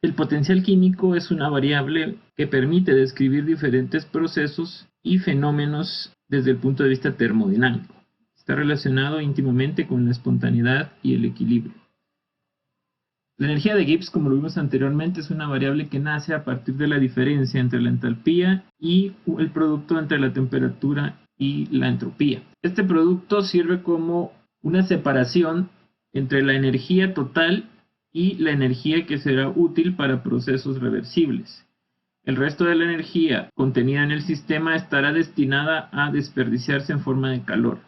El potencial químico es una variable que permite describir diferentes procesos y fenómenos desde el punto de vista termodinámico. Está relacionado íntimamente con la espontaneidad y el equilibrio. La energía de Gibbs, como lo vimos anteriormente, es una variable que nace a partir de la diferencia entre la entalpía y el producto entre la temperatura y la entropía. Este producto sirve como una separación entre la energía total y la energía que será útil para procesos reversibles. El resto de la energía contenida en el sistema estará destinada a desperdiciarse en forma de calor.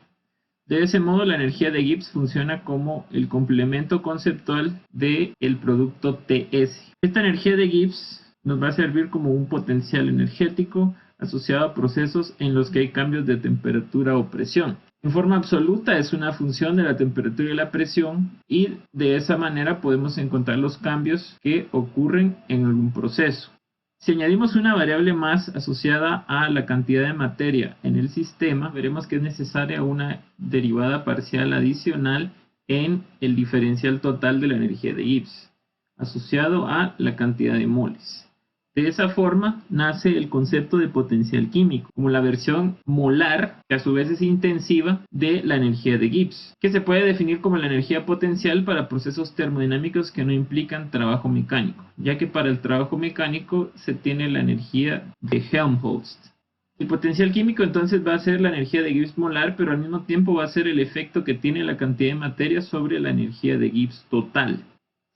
De ese modo, la energía de Gibbs funciona como el complemento conceptual del producto TS. Esta energía de Gibbs nos va a servir como un potencial energético asociado a procesos en los que hay cambios de temperatura o presión. En forma absoluta es una función de la temperatura y la presión, y de esa manera podemos encontrar los cambios que ocurren en algún proceso. Si añadimos una variable más asociada a la cantidad de materia en el sistema, veremos que es necesaria una derivada parcial adicional en el diferencial total de la energía de Gibbs, asociado a la cantidad de moles. De esa forma nace el concepto de potencial químico, como la versión molar, que a su vez es intensiva, de la energía de Gibbs, que se puede definir como la energía potencial para procesos termodinámicos que no implican trabajo mecánico, ya que para el trabajo mecánico se tiene la energía de Helmholtz. El potencial químico entonces va a ser la energía de Gibbs molar, pero al mismo tiempo va a ser el efecto que tiene la cantidad de materia sobre la energía de Gibbs total.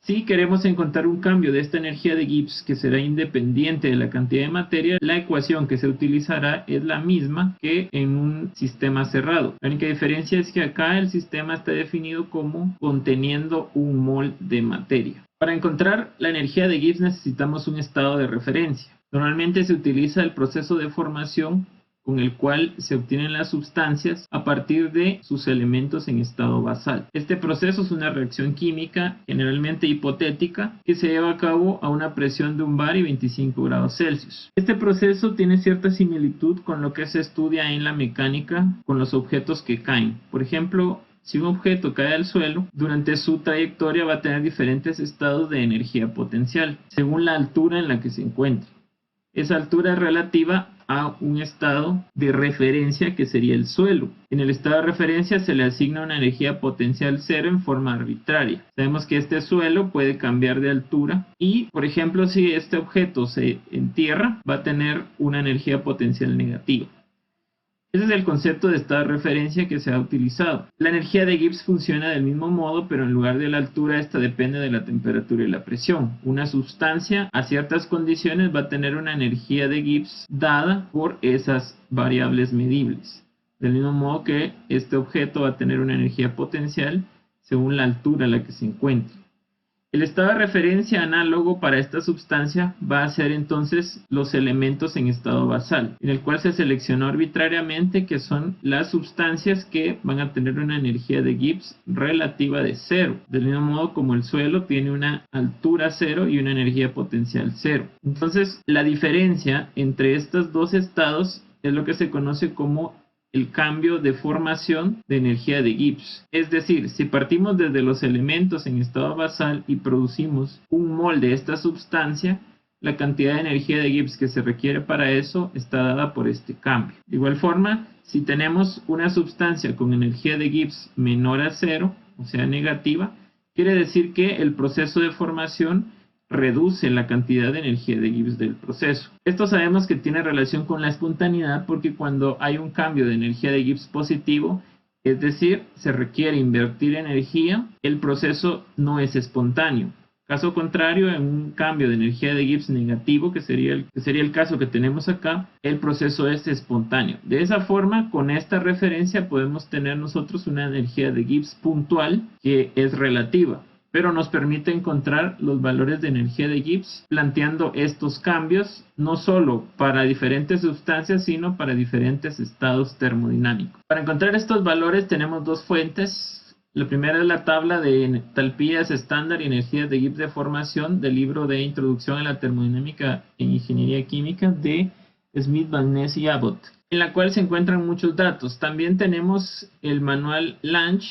Si queremos encontrar un cambio de esta energía de Gibbs que será independiente de la cantidad de materia, la ecuación que se utilizará es la misma que en un sistema cerrado. La única diferencia es que acá el sistema está definido como conteniendo un mol de materia. Para encontrar la energía de Gibbs necesitamos un estado de referencia. Normalmente se utiliza el proceso de formación con el cual se obtienen las sustancias a partir de sus elementos en estado basal. Este proceso es una reacción química generalmente hipotética que se lleva a cabo a una presión de 1 bar y 25 grados Celsius. Este proceso tiene cierta similitud con lo que se estudia en la mecánica con los objetos que caen. Por ejemplo, si un objeto cae al suelo, durante su trayectoria va a tener diferentes estados de energía potencial, según la altura en la que se encuentre. Esa altura es relativa a un estado de referencia que sería el suelo. En el estado de referencia se le asigna una energía potencial cero en forma arbitraria. Sabemos que este suelo puede cambiar de altura y, por ejemplo, si este objeto se entierra, va a tener una energía potencial negativa. Ese es el concepto de estado de referencia que se ha utilizado. La energía de Gibbs funciona del mismo modo, pero en lugar de la altura, esta depende de la temperatura y la presión. Una sustancia a ciertas condiciones va a tener una energía de Gibbs dada por esas variables medibles. Del mismo modo que este objeto va a tener una energía potencial según la altura a la que se encuentre. El estado de referencia análogo para esta sustancia va a ser entonces los elementos en estado basal, en el cual se seleccionó arbitrariamente que son las sustancias que van a tener una energía de Gibbs relativa de cero, del mismo modo como el suelo tiene una altura cero y una energía potencial cero. Entonces, la diferencia entre estos dos estados es lo que se conoce como el cambio de formación de energía de Gibbs. Es decir, si partimos desde los elementos en estado basal y producimos un mol de esta sustancia, la cantidad de energía de Gibbs que se requiere para eso está dada por este cambio. De igual forma, si tenemos una sustancia con energía de Gibbs menor a cero, o sea negativa, quiere decir que el proceso de formación reduce la cantidad de energía de Gibbs del proceso. Esto sabemos que tiene relación con la espontaneidad porque cuando hay un cambio de energía de Gibbs positivo, es decir, se requiere invertir energía, el proceso no es espontáneo. Caso contrario, en un cambio de energía de Gibbs negativo, que sería el caso que tenemos acá, el proceso es espontáneo. De esa forma, con esta referencia podemos tener nosotros una energía de Gibbs puntual que es relativa, pero nos permite encontrar los valores de energía de Gibbs planteando estos cambios no solo para diferentes sustancias, sino para diferentes estados termodinámicos. Para encontrar estos valores tenemos dos fuentes. La primera es la tabla de entalpías estándar y energías de Gibbs de formación del libro de Introducción a la Termodinámica en Ingeniería Química de Smith, Van Ness y Abbott, en la cual se encuentran muchos datos. También tenemos el manual Lange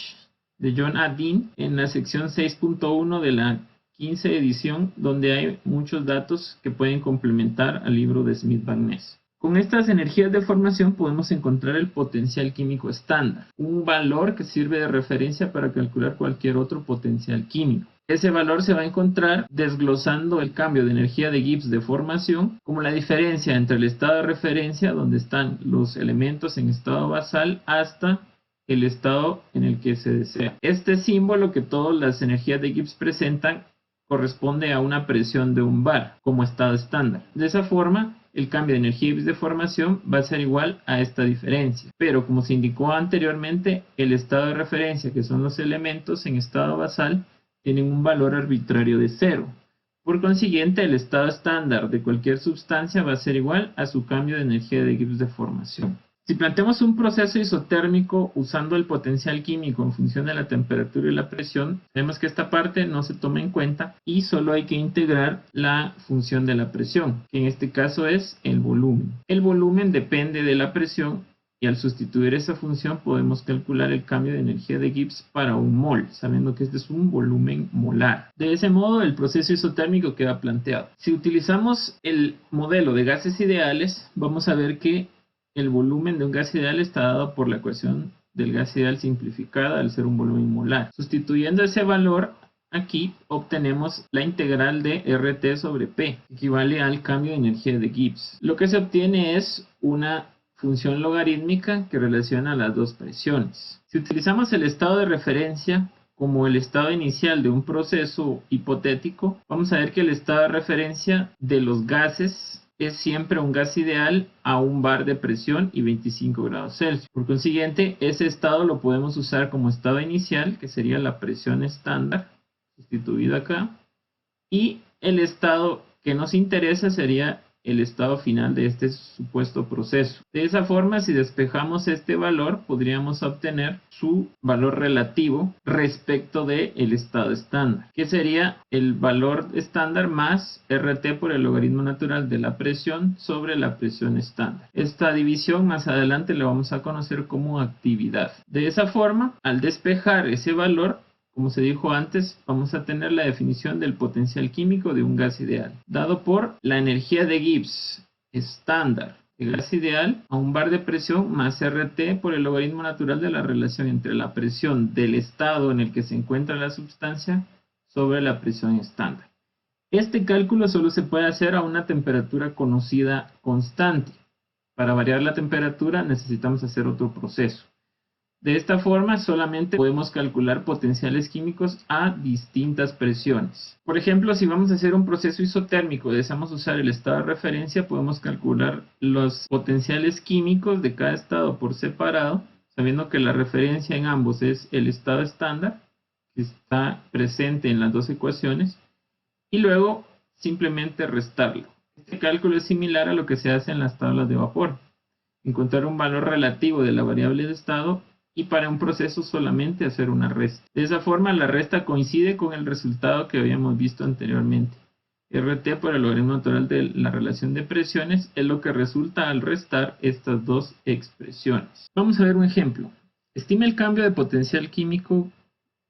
de John A. Dean en la sección 6.1 de la 15 edición, donde hay muchos datos que pueden complementar al libro de Smith-Van Ness. Con estas energías de formación podemos encontrar el potencial químico estándar, un valor que sirve de referencia para calcular cualquier otro potencial químico. Ese valor se va a encontrar desglosando el cambio de energía de Gibbs de formación como la diferencia entre el estado de referencia, donde están los elementos en estado basal, hasta el estado en el que se desea. Este símbolo que todas las energías de Gibbs presentan corresponde a una presión de un bar como estado estándar. De esa forma, el cambio de energía Gibbs de formación va a ser igual a esta diferencia. Pero como se indicó anteriormente, el estado de referencia, que son los elementos en estado basal, tienen un valor arbitrario de 0. Por consiguiente, el estado estándar de cualquier sustancia va a ser igual a su cambio de energía de Gibbs de formación. Si planteamos un proceso isotérmico usando el potencial químico en función de la temperatura y la presión, vemos que esta parte no se toma en cuenta y solo hay que integrar la función de la presión, que en este caso es el volumen. El volumen depende de la presión y al sustituir esa función podemos calcular el cambio de energía de Gibbs para un mol, sabiendo que este es un volumen molar. De ese modo, el proceso isotérmico queda planteado. Si utilizamos el modelo de gases ideales, vamos a ver que el volumen de un gas ideal está dado por la ecuación del gas ideal simplificada al ser un volumen molar. Sustituyendo ese valor, aquí obtenemos la integral de RT sobre P, que equivale al cambio de energía de Gibbs. Lo que se obtiene es una función logarítmica que relaciona las dos presiones. Si utilizamos el estado de referencia como el estado inicial de un proceso hipotético, vamos a ver que el estado de referencia de los gases es siempre un gas ideal a un bar de presión y 25 grados Celsius. Por consiguiente, ese estado lo podemos usar como estado inicial, que sería la presión estándar, sustituida acá, y el estado que nos interesa sería el estado final de este supuesto proceso. De esa forma, si despejamos este valor, podríamos obtener su valor relativo respecto del estado estándar, que sería el valor estándar más RT por el logaritmo natural de la presión sobre la presión estándar. Esta división más adelante la vamos a conocer como actividad. De esa forma, al despejar ese valor, como se dijo antes, vamos a tener la definición del potencial químico de un gas ideal, dado por la energía de Gibbs estándar de gas ideal a un bar de presión más RT por el logaritmo natural de la relación entre la presión del estado en el que se encuentra la sustancia sobre la presión estándar. Este cálculo solo se puede hacer a una temperatura conocida constante. Para variar la temperatura necesitamos hacer otro proceso. De esta forma solamente podemos calcular potenciales químicos a distintas presiones. Por ejemplo, si vamos a hacer un proceso isotérmico y deseamos usar el estado de referencia, podemos calcular los potenciales químicos de cada estado por separado, sabiendo que la referencia en ambos es el estado estándar, que está presente en las dos ecuaciones, y luego simplemente restarlo. Este cálculo es similar a lo que se hace en las tablas de vapor. Encontrar un valor relativo de la variable de estado y para un proceso solamente hacer una resta. De esa forma la resta coincide con el resultado que habíamos visto anteriormente. RT por el logaritmo natural de la relación de presiones es lo que resulta al restar estas dos expresiones. Vamos a ver un ejemplo. Estima el cambio de potencial químico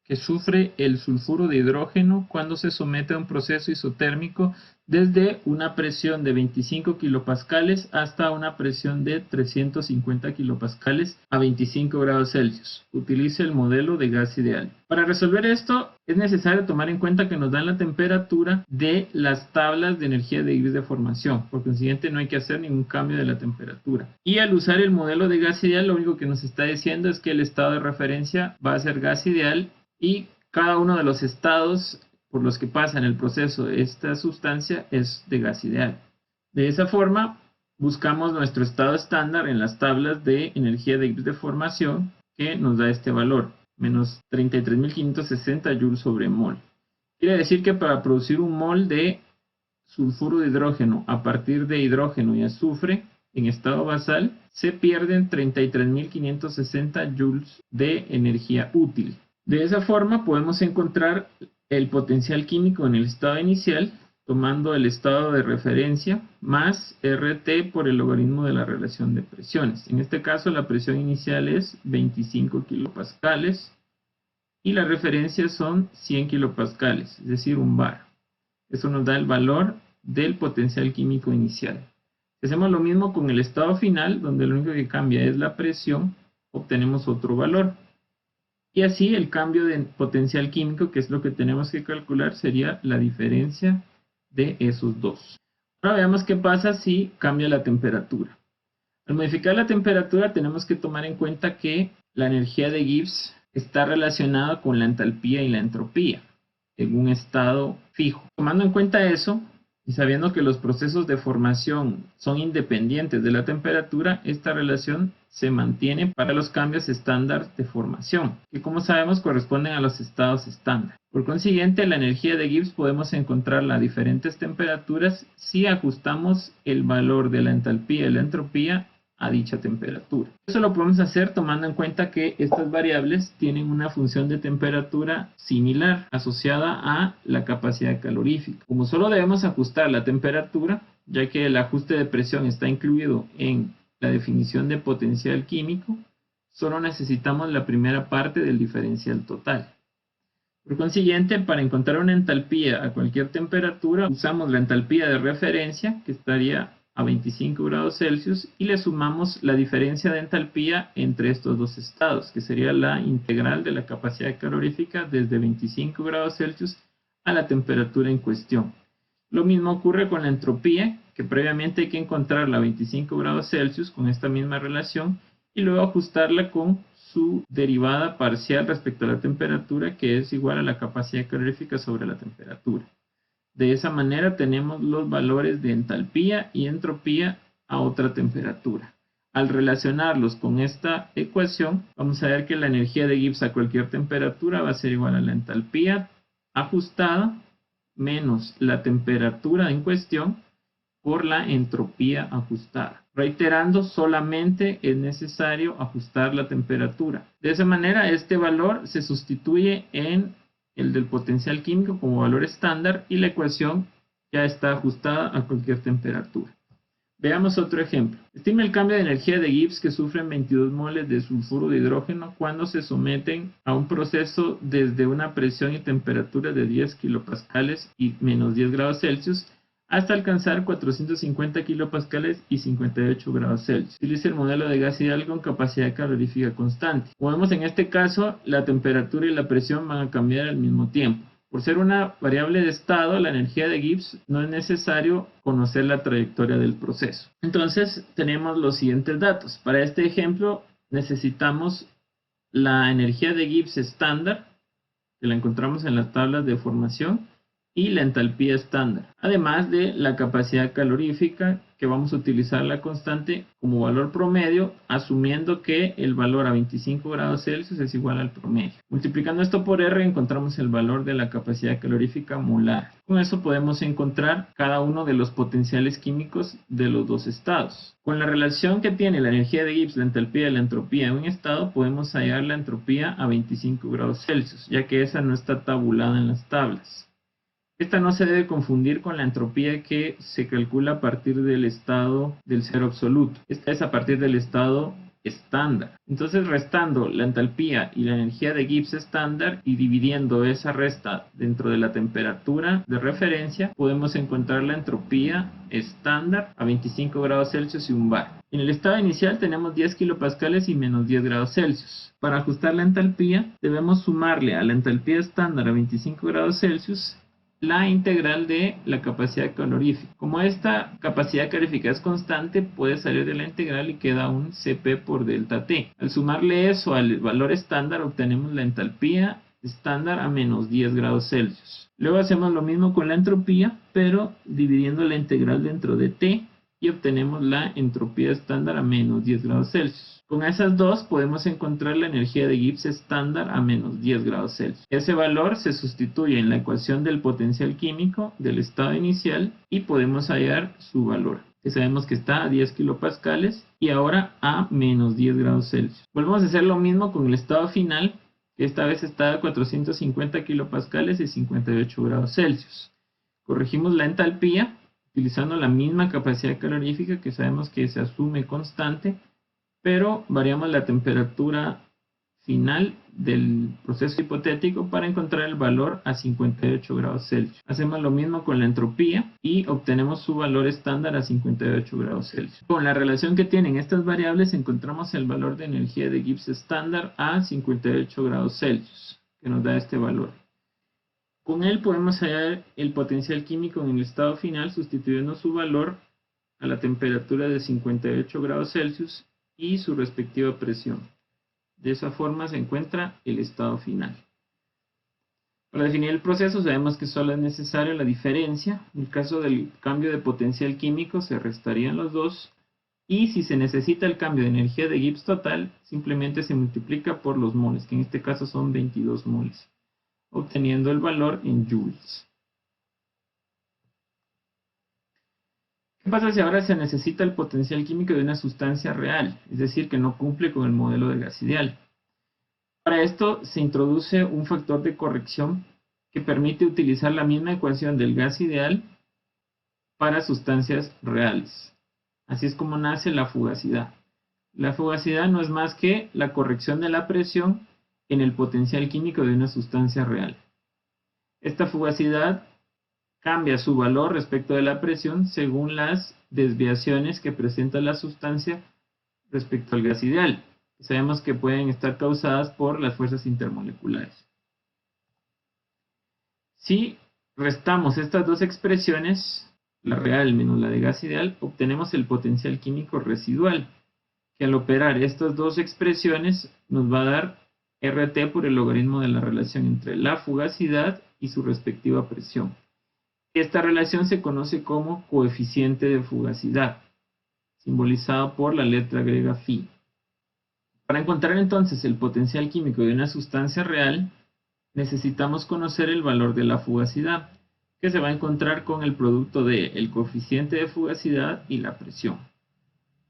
que sufre el sulfuro de hidrógeno cuando se somete a un proceso isotérmico desde una presión de 25 kilopascales hasta una presión de 350 kilopascales a 25 grados Celsius. Utilice el modelo de gas ideal. Para resolver esto es necesario tomar en cuenta que nos dan la temperatura de las tablas de energía de Gibbs de formación. Por consiguiente no hay que hacer ningún cambio de la temperatura. Y al usar el modelo de gas ideal lo único que nos está diciendo es que el estado de referencia va a ser gas ideal y cada uno de los estados por los que pasa en el proceso esta sustancia es de gas ideal. De esa forma, buscamos nuestro estado estándar en las tablas de energía de Gibbs de formación que nos da este valor, menos 33.560 joules sobre mol. Quiere decir que para producir un mol de sulfuro de hidrógeno a partir de hidrógeno y azufre en estado basal, se pierden 33.560 joules de energía útil. De esa forma podemos encontrar el potencial químico en el estado inicial tomando el estado de referencia más RT por el logaritmo de la relación de presiones. En este caso la presión inicial es 25 kilopascales y la referencia son 100 kilopascales, es decir, un bar. Eso nos da el valor del potencial químico inicial. Si hacemos lo mismo con el estado final, donde lo único que cambia es la presión, obtenemos otro valor. Y así el cambio de potencial químico, que es lo que tenemos que calcular, sería la diferencia de esos dos. Ahora veamos qué pasa si cambia la temperatura. Al modificar la temperatura tenemos que tomar en cuenta que la energía de Gibbs está relacionada con la entalpía y la entropía en un estado fijo. Tomando en cuenta eso y sabiendo que los procesos de formación son independientes de la temperatura, esta relación se mantiene para los cambios estándar de formación, que como sabemos corresponden a los estados estándar. Por consiguiente, la energía de Gibbs podemos encontrarla a diferentes temperaturas si ajustamos el valor de la entalpía y la entropía a dicha temperatura. Eso lo podemos hacer tomando en cuenta que estas variables tienen una función de temperatura similar asociada a la capacidad calorífica. Como solo debemos ajustar la temperatura, ya que el ajuste de presión está incluido en la definición de potencial químico, solo necesitamos la primera parte del diferencial total. Por consiguiente, para encontrar una entalpía a cualquier temperatura, usamos la entalpía de referencia, que estaría a 25 grados Celsius, y le sumamos la diferencia de entalpía entre estos dos estados, que sería la integral de la capacidad calorífica desde 25 grados Celsius a la temperatura en cuestión. Lo mismo ocurre con la entropía, que previamente hay que encontrarla a 25 grados Celsius con esta misma relación y luego ajustarla con su derivada parcial respecto a la temperatura, que es igual a la capacidad calorífica sobre la temperatura. De esa manera tenemos los valores de entalpía y entropía a otra temperatura. Al relacionarlos con esta ecuación, vamos a ver que la energía de Gibbs a cualquier temperatura va a ser igual a la entalpía ajustada menos la temperatura en cuestión por la entropía ajustada. Reiterando, solamente es necesario ajustar la temperatura. De esa manera, este valor se sustituye en el del potencial químico como valor estándar y la ecuación ya está ajustada a cualquier temperatura. Veamos otro ejemplo. Estima el cambio de energía de Gibbs que sufren 22 moles de sulfuro de hidrógeno cuando se someten a un proceso desde una presión y temperatura de 10 kilopascales y menos 10 grados Celsius hasta alcanzar 450 kilopascales y 58 grados Celsius. Utiliza el modelo de gas ideal con capacidad calorífica constante. Como vemos en este caso, la temperatura y la presión van a cambiar al mismo tiempo. Por ser una variable de estado, la energía de Gibbs no es necesario conocer la trayectoria del proceso. Entonces tenemos los siguientes datos. Para este ejemplo necesitamos la energía de Gibbs estándar, que la encontramos en las tablas de formación, y la entalpía estándar, además de la capacidad calorífica, que vamos a utilizar la constante como valor promedio, asumiendo que el valor a 25 grados Celsius es igual al promedio. Multiplicando esto por R encontramos el valor de la capacidad calorífica molar. Con eso podemos encontrar cada uno de los potenciales químicos de los dos estados. Con la relación que tiene la energía de Gibbs, la entalpía y la entropía en un estado, podemos hallar la entropía a 25 grados Celsius, ya que esa no está tabulada en las tablas. Esta no se debe confundir con la entropía que se calcula a partir del estado del cero absoluto. Esta es a partir del estado estándar. Entonces, restando la entalpía y la energía de Gibbs estándar y dividiendo esa resta dentro de la temperatura de referencia, podemos encontrar la entropía estándar a 25 grados Celsius y un bar. En el estado inicial tenemos 10 kilopascales y menos 10 grados Celsius. Para ajustar la entalpía, debemos sumarle a la entalpía estándar a 25 grados Celsius la integral de la capacidad calorífica. Como esta capacidad calorífica es constante, puede salir de la integral y queda un Cp por delta T. Al sumarle eso al valor estándar, obtenemos la entalpía estándar a menos 10 grados Celsius. Luego hacemos lo mismo con la entropía, pero dividiendo la integral dentro de T y obtenemos la entropía estándar a menos 10 grados Celsius. Con esas dos podemos encontrar la energía de Gibbs estándar a menos 10 grados Celsius. Ese valor se sustituye en la ecuación del potencial químico del estado inicial y podemos hallar su valor, que sabemos que está a 10 kilopascales y ahora a menos 10 grados Celsius. Volvemos a hacer lo mismo con el estado final, que esta vez está a 450 kilopascales y 58 grados Celsius. Corregimos la entalpía utilizando la misma capacidad calorífica que sabemos que se asume constante, pero variamos la temperatura final del proceso hipotético para encontrar el valor a 58 grados Celsius. Hacemos lo mismo con la entropía y obtenemos su valor estándar a 58 grados Celsius. Con la relación que tienen estas variables encontramos el valor de energía de Gibbs estándar a 58 grados Celsius, que nos da este valor. Con él podemos hallar el potencial químico en el estado final sustituyendo su valor a la temperatura de 58 grados Celsius y su respectiva presión. De esa forma se encuentra el estado final. Para definir el proceso sabemos que solo es necesaria la diferencia. En el caso del cambio de potencial químico se restarían los dos. Y si se necesita el cambio de energía de Gibbs total, simplemente se multiplica por los moles, que en este caso son 22 moles, obteniendo el valor en joules. ¿Qué pasa si ahora se necesita el potencial químico de una sustancia real? Es decir, que no cumple con el modelo de gas ideal. Para esto se introduce un factor de corrección que permite utilizar la misma ecuación del gas ideal para sustancias reales. Así es como nace la fugacidad. La fugacidad no es más que la corrección de la presión en el potencial químico de una sustancia real. Esta fugacidad cambia su valor respecto de la presión según las desviaciones que presenta la sustancia respecto al gas ideal. Sabemos que pueden estar causadas por las fuerzas intermoleculares. Si restamos estas dos expresiones, la real menos la de gas ideal, obtenemos el potencial químico residual, que al operar estas dos expresiones nos va a dar RT por el logaritmo de la relación entre la fugacidad y su respectiva presión. Esta relación se conoce como coeficiente de fugacidad, simbolizado por la letra griega phi. Para encontrar entonces el potencial químico de una sustancia real, necesitamos conocer el valor de la fugacidad, que se va a encontrar con el producto del coeficiente de fugacidad y la presión.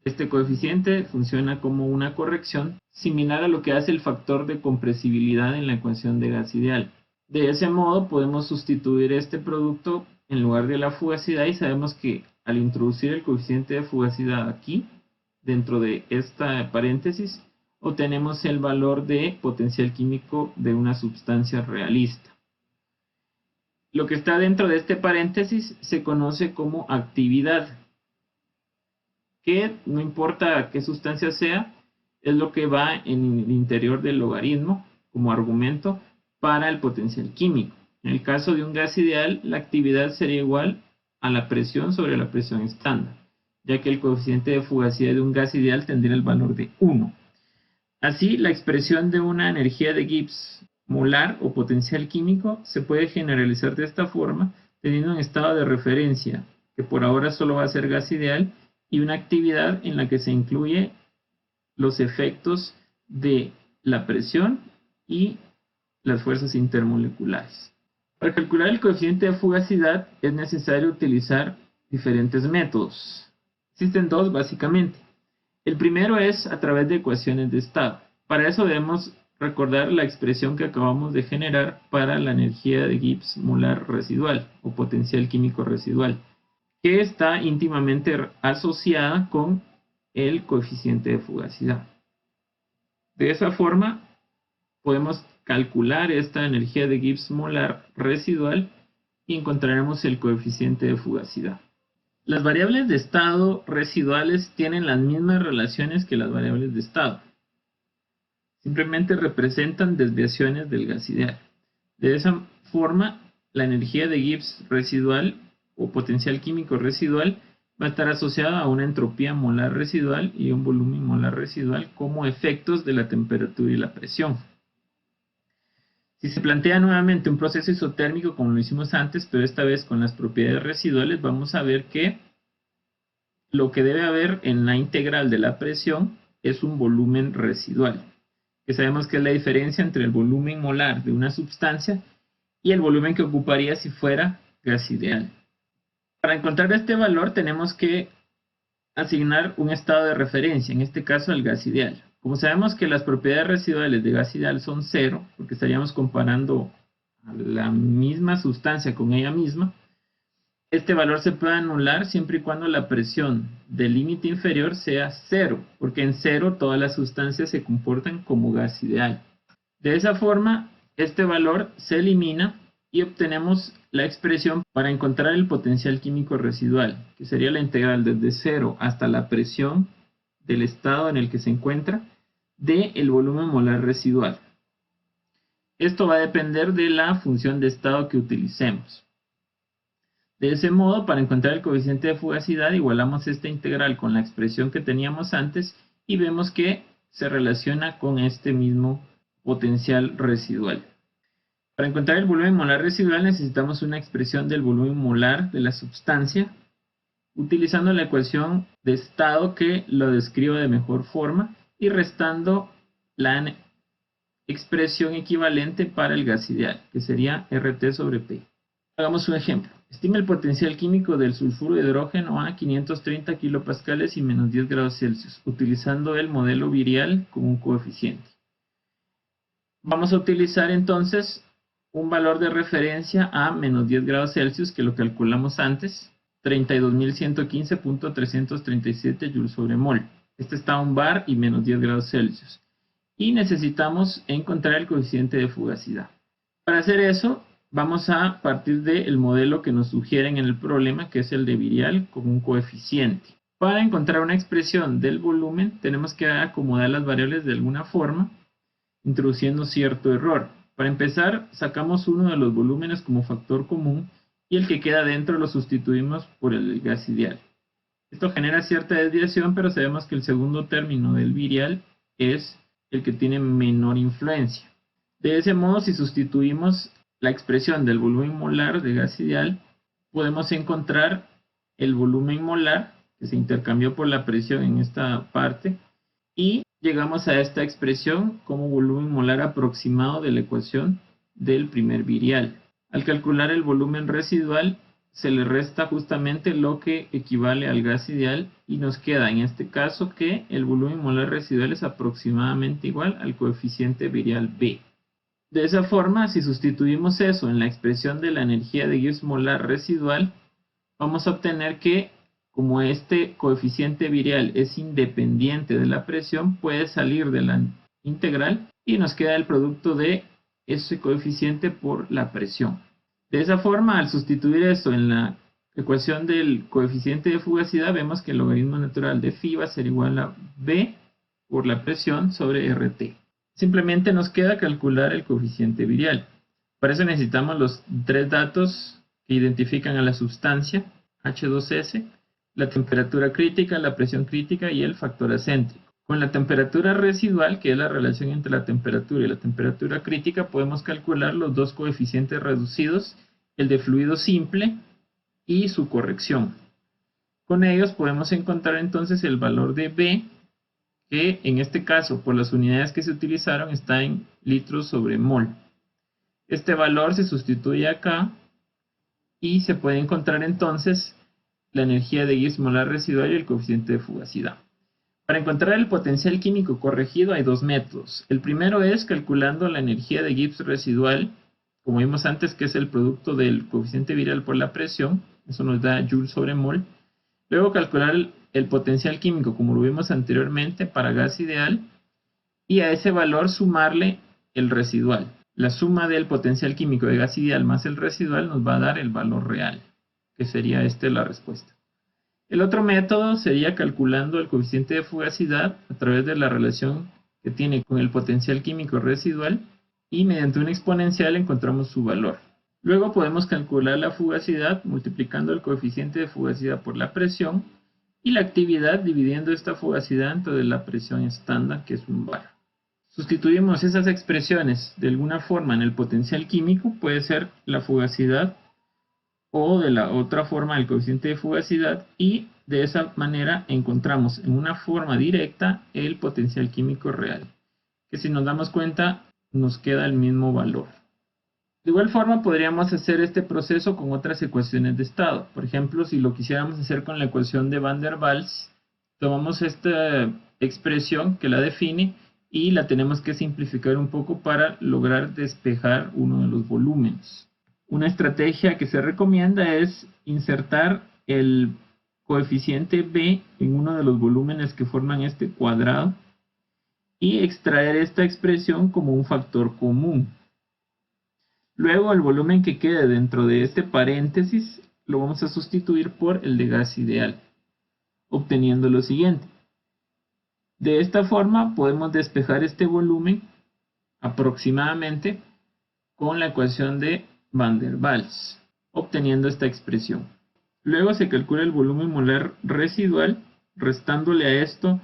Este coeficiente funciona como una corrección similar a lo que hace el factor de compresibilidad en la ecuación de gas ideal. De ese modo podemos sustituir este producto en lugar de la fugacidad y sabemos que al introducir el coeficiente de fugacidad aquí, dentro de esta paréntesis, obtenemos el valor de potencial químico de una sustancia realista. Lo que está dentro de este paréntesis se conoce como actividad, que no importa qué sustancia sea, es lo que va en el interior del logaritmo como argumento para el potencial químico. En el caso de un gas ideal, la actividad sería igual a la presión sobre la presión estándar, ya que el coeficiente de fugacidad de un gas ideal tendría el valor de 1. Así, la expresión de una energía de Gibbs molar o potencial químico se puede generalizar de esta forma, teniendo un estado de referencia, que por ahora solo va a ser gas ideal, y una actividad en la que se incluye los efectos de la presión y las fuerzas intermoleculares. Para calcular el coeficiente de fugacidad es necesario utilizar diferentes métodos. Existen dos básicamente. El primero es a través de ecuaciones de estado. Para eso debemos recordar la expresión que acabamos de generar para la energía de Gibbs molar residual o potencial químico residual, que está íntimamente asociada con el coeficiente de fugacidad. De esa forma podemos calcular esta energía de Gibbs molar residual y encontraremos el coeficiente de fugacidad. Las variables de estado residuales tienen las mismas relaciones que las variables de estado. Simplemente representan desviaciones del gas ideal. De esa forma, la energía de Gibbs residual o potencial químico residual va a estar asociada a una entropía molar residual y un volumen molar residual como efectos de la temperatura y la presión. Si se plantea nuevamente un proceso isotérmico como lo hicimos antes, pero esta vez con las propiedades residuales, vamos a ver que lo que debe haber en la integral de la presión es un volumen residual, que sabemos que es la diferencia entre el volumen molar de una sustancia y el volumen que ocuparía si fuera gas ideal. Para encontrar este valor tenemos que asignar un estado de referencia, en este caso el gas ideal. Como sabemos que las propiedades residuales de gas ideal son 0, porque estaríamos comparando a la misma sustancia con ella misma, Este valor se puede anular siempre y cuando la presión del límite inferior sea 0, porque en 0 todas las sustancias se comportan como gas ideal. De esa forma, este valor se elimina y obtenemos la expresión para encontrar el potencial químico residual, que sería la integral desde 0 hasta la presión del estado en el que se encuentra del volumen molar residual. Esto va a depender de la función de estado que utilicemos. De ese modo, para encontrar el coeficiente de fugacidad, igualamos esta integral con la expresión que teníamos antes y vemos que se relaciona con este mismo potencial residual. Para encontrar el volumen molar residual necesitamos una expresión del volumen molar de la sustancia, utilizando la ecuación de estado que lo describo de mejor forma y restando la expresión equivalente para el gas ideal, que sería RT sobre P. Hagamos un ejemplo. Estima el potencial químico del sulfuro de hidrógeno a 530 kilopascales y menos 10 grados Celsius, utilizando el modelo virial como un coeficiente. Vamos a utilizar entonces un valor de referencia a menos 10 grados Celsius, que lo calculamos antes, 32.115.337 joules sobre mol. Este está a 1 bar y menos 10 grados Celsius. Y necesitamos encontrar el coeficiente de fugacidad. Para hacer eso, vamos a partir del modelo que nos sugieren en el problema, que es el de virial con un coeficiente. Para encontrar una expresión del volumen, tenemos que acomodar las variables de alguna forma, introduciendo cierto error. Para empezar, sacamos uno de los volúmenes como factor común y el que queda dentro lo sustituimos por el gas ideal. Esto genera cierta desviación, pero sabemos que el segundo término del virial es el que tiene menor influencia. De ese modo, si sustituimos la expresión del volumen molar de gas ideal, podemos encontrar el volumen molar que se intercambió por la presión en esta parte y llegamos a esta expresión como volumen molar aproximado de la ecuación del primer virial. Al calcular el volumen residual se le resta justamente lo que equivale al gas ideal y nos queda en este caso que el volumen molar residual es aproximadamente igual al coeficiente virial B. De esa forma, si sustituimos eso en la expresión de la energía de Gibbs molar residual, vamos a obtener que, como este coeficiente virial es independiente de la presión, puede salir de la integral y nos queda el producto de ese coeficiente por la presión. De esa forma, al sustituir esto en la ecuación del coeficiente de fugacidad, vemos que el logaritmo natural de phi va a ser igual a B por la presión sobre RT. Simplemente nos queda calcular el coeficiente virial. Para eso necesitamos los tres datos que identifican a la sustancia, H2S, la temperatura crítica, la presión crítica y el factor acéntrico. Con la temperatura residual, que es la relación entre la temperatura y la temperatura crítica, podemos calcular los dos coeficientes reducidos, el de fluido simple y su corrección. Con ellos podemos encontrar entonces el valor de B, que en este caso, por las unidades que se utilizaron, está en litros sobre mol. Este valor se sustituye acá y se puede encontrar entonces la energía de Gibbs molar residual y el coeficiente de fugacidad. Para encontrar el potencial químico corregido hay dos métodos. El primero es calculando la energía de Gibbs residual, como vimos antes, que es el producto del coeficiente virial por la presión. Eso nos da joules sobre mol. Luego calcular el potencial químico, como lo vimos anteriormente, para gas ideal. Y a ese valor sumarle el residual. La suma del potencial químico de gas ideal más el residual nos va a dar el valor real, que sería la respuesta. El otro método sería calculando el coeficiente de fugacidad a través de la relación que tiene con el potencial químico residual y mediante una exponencial encontramos su valor. Luego podemos calcular la fugacidad multiplicando el coeficiente de fugacidad por la presión y la actividad dividiendo esta fugacidad entre la presión estándar, que es 1 bar. Sustituimos esas expresiones de alguna forma en el potencial químico, puede ser la fugacidad o de la otra forma el coeficiente de fugacidad, y de esa manera encontramos en una forma directa el potencial químico real, que si nos damos cuenta nos queda el mismo valor. De igual forma podríamos hacer este proceso con otras ecuaciones de estado. Por ejemplo, si lo quisiéramos hacer con la ecuación de Van der Waals, tomamos esta expresión que la define y la tenemos que simplificar un poco para lograr despejar uno de los volúmenes. Una estrategia que se recomienda es insertar el coeficiente B en uno de los volúmenes que forman este cuadrado y extraer esta expresión como un factor común. Luego el volumen que quede dentro de este paréntesis lo vamos a sustituir por el de gas ideal, obteniendo lo siguiente. De esta forma podemos despejar este volumen aproximadamente con la ecuación de Van der Waals, obteniendo esta expresión. Luego se calcula el volumen molar residual, restándole a esto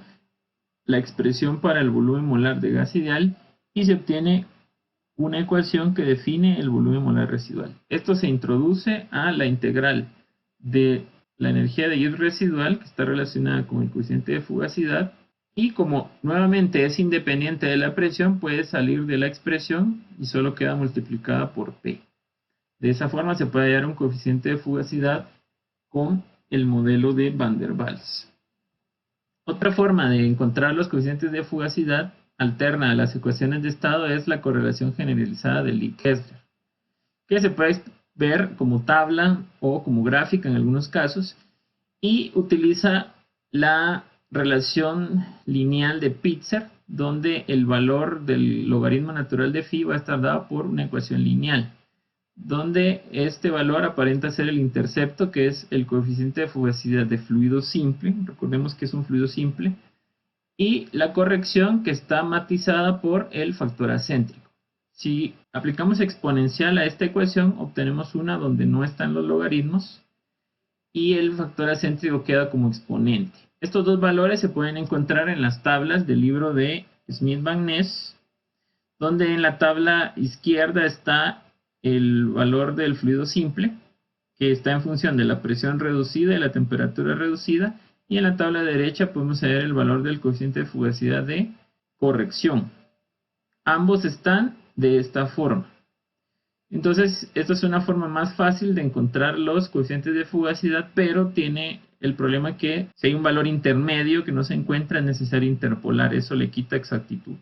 la expresión para el volumen molar de gas ideal y se obtiene una ecuación que define el volumen molar residual. Esto se introduce a la integral de la energía de Gibbs residual, que está relacionada con el coeficiente de fugacidad, y como nuevamente es independiente de la presión, puede salir de la expresión y solo queda multiplicada por P. De esa forma se puede hallar un coeficiente de fugacidad con el modelo de Van der Waals. Otra forma de encontrar los coeficientes de fugacidad alterna a las ecuaciones de estado es la correlación generalizada de Lie-Kessler, que se puede ver como tabla o como gráfica en algunos casos y utiliza la relación lineal de Pitzer, donde el valor del logaritmo natural de phi va a estar dado por una ecuación lineal, donde este valor aparenta ser el intercepto, que es el coeficiente de fugacidad de fluido simple, recordemos que es un fluido simple, y la corrección, que está matizada por el factor acéntrico. Si aplicamos exponencial a esta ecuación, obtenemos una donde no están los logaritmos y el factor acéntrico queda como exponente. Estos dos valores se pueden encontrar en las tablas del libro de Smith-Van Ness, donde en la tabla izquierda está el valor del fluido simple, que está en función de la presión reducida y la temperatura reducida, y en la tabla derecha podemos hallar el valor del coeficiente de fugacidad de corrección. Ambos están de esta forma. Entonces, esta es una forma más fácil de encontrar los coeficientes de fugacidad, pero tiene el problema que si hay un valor intermedio que no se encuentra, es necesario interpolar. Eso le quita exactitud.